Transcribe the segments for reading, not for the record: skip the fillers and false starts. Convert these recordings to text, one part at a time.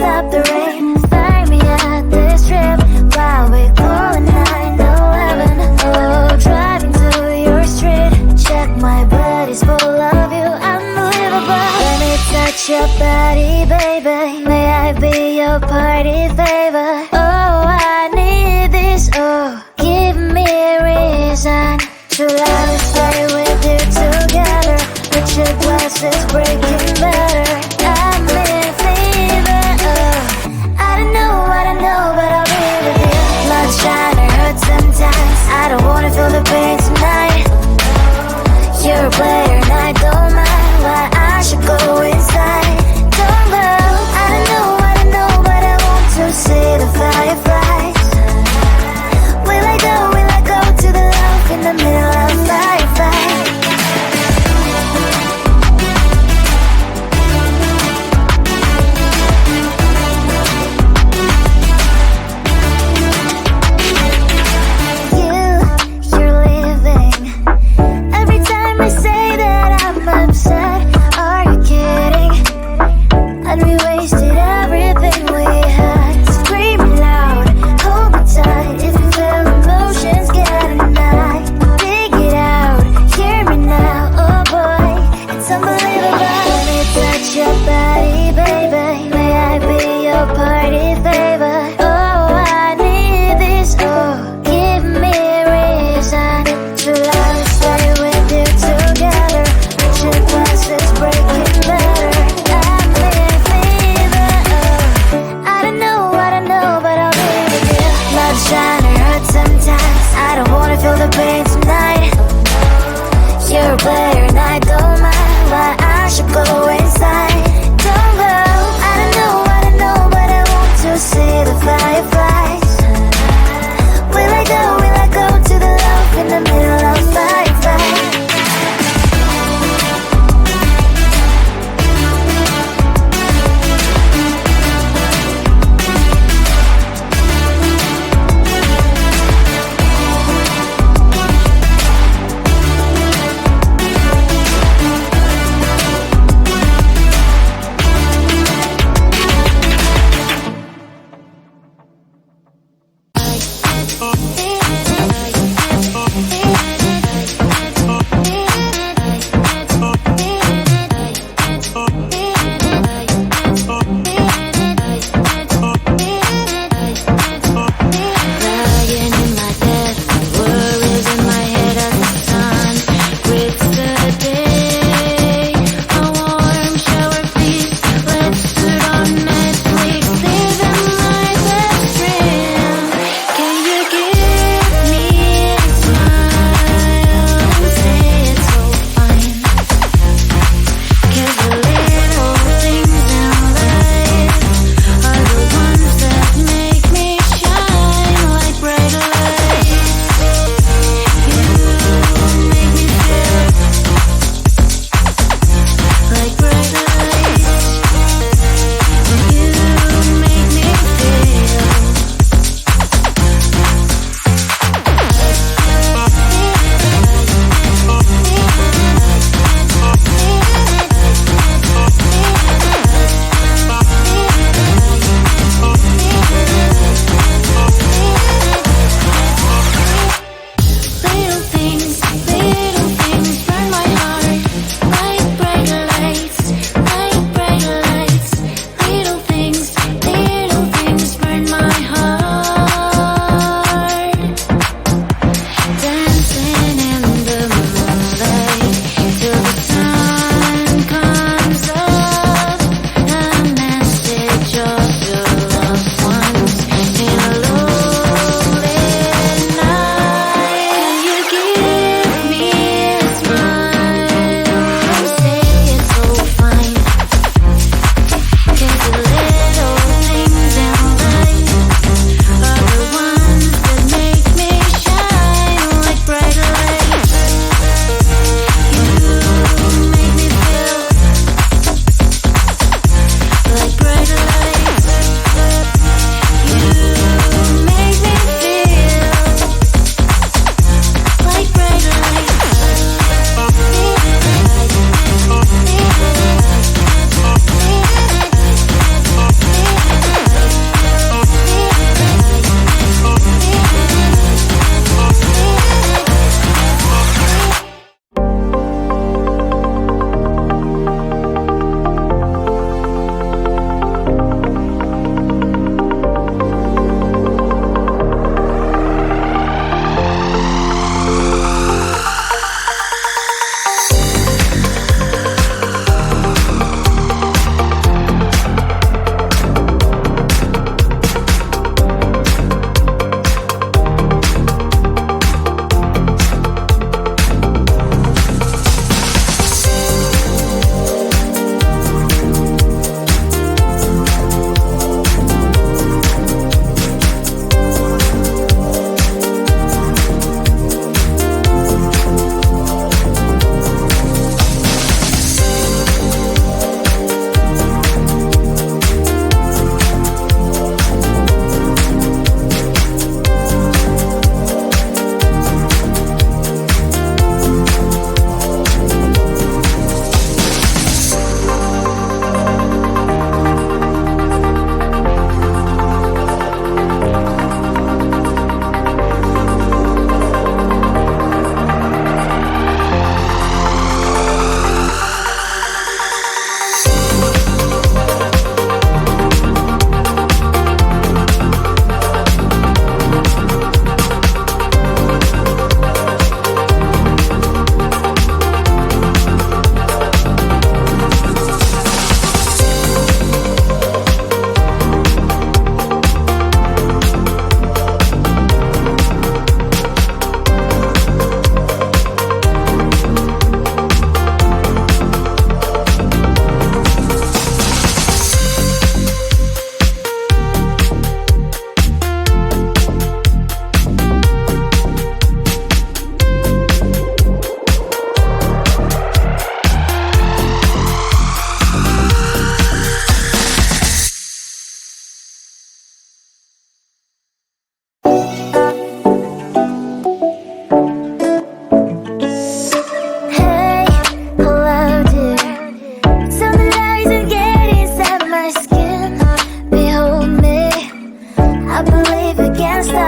stop the rain. Find me at this trip while we calling 911. Oh, driving to your street. Check my body's full of you, unbelievable. Let me touch your body, baby. May I be your party favor? Oh, I need this. Oh, give me a reason to let me stay with you together. Put your glasses breaking better. I'm in fever. Oh, I don't know, but I'll be with you. Not trying to hurt sometimes. I don't wanna feel the pain tonight. You're a player and I don't mind. Why I should go inside. Don't go. I don't know, but I want to see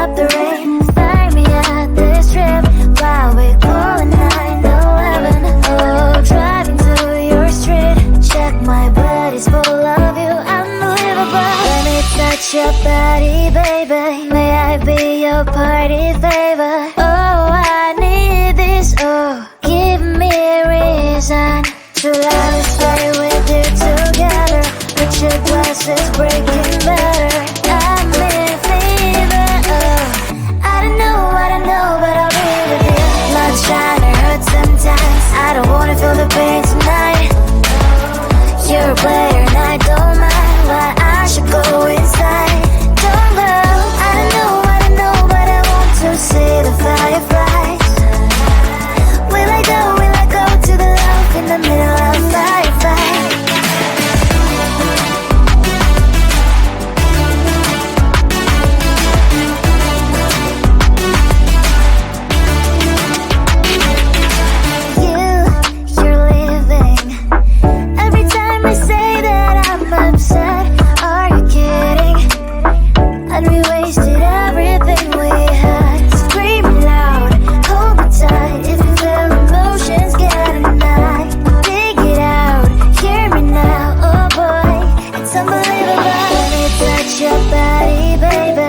stop the rain. Find me at this trip while we're calling 911. Oh, driving through your street. Check my body's full of you, unbelievable. Let me touch your body, baby. May I be your party favor? Oh, I need this. Oh, give me a reason to let us stay with you together. With your glasses breaking better. I'm in fever. Oh, I don't know what I know, but I'll be with you. Not trying to hurt sometimes. I don't wanna feel the pain tonight. You're a player and I don't mind why I should go inside. Don't go. I don't know what I know, but I want to see the fireflies. Will I go to the love in the middle of firefight? You're leaving. Every time I say that I'm upset, are you kidding? And we wasted everything we had. Screaming loud, hold me tight. If you feel emotions getting high, dig it out, hear me now. Oh boy, it's unbelievable. Let me touch your body, baby.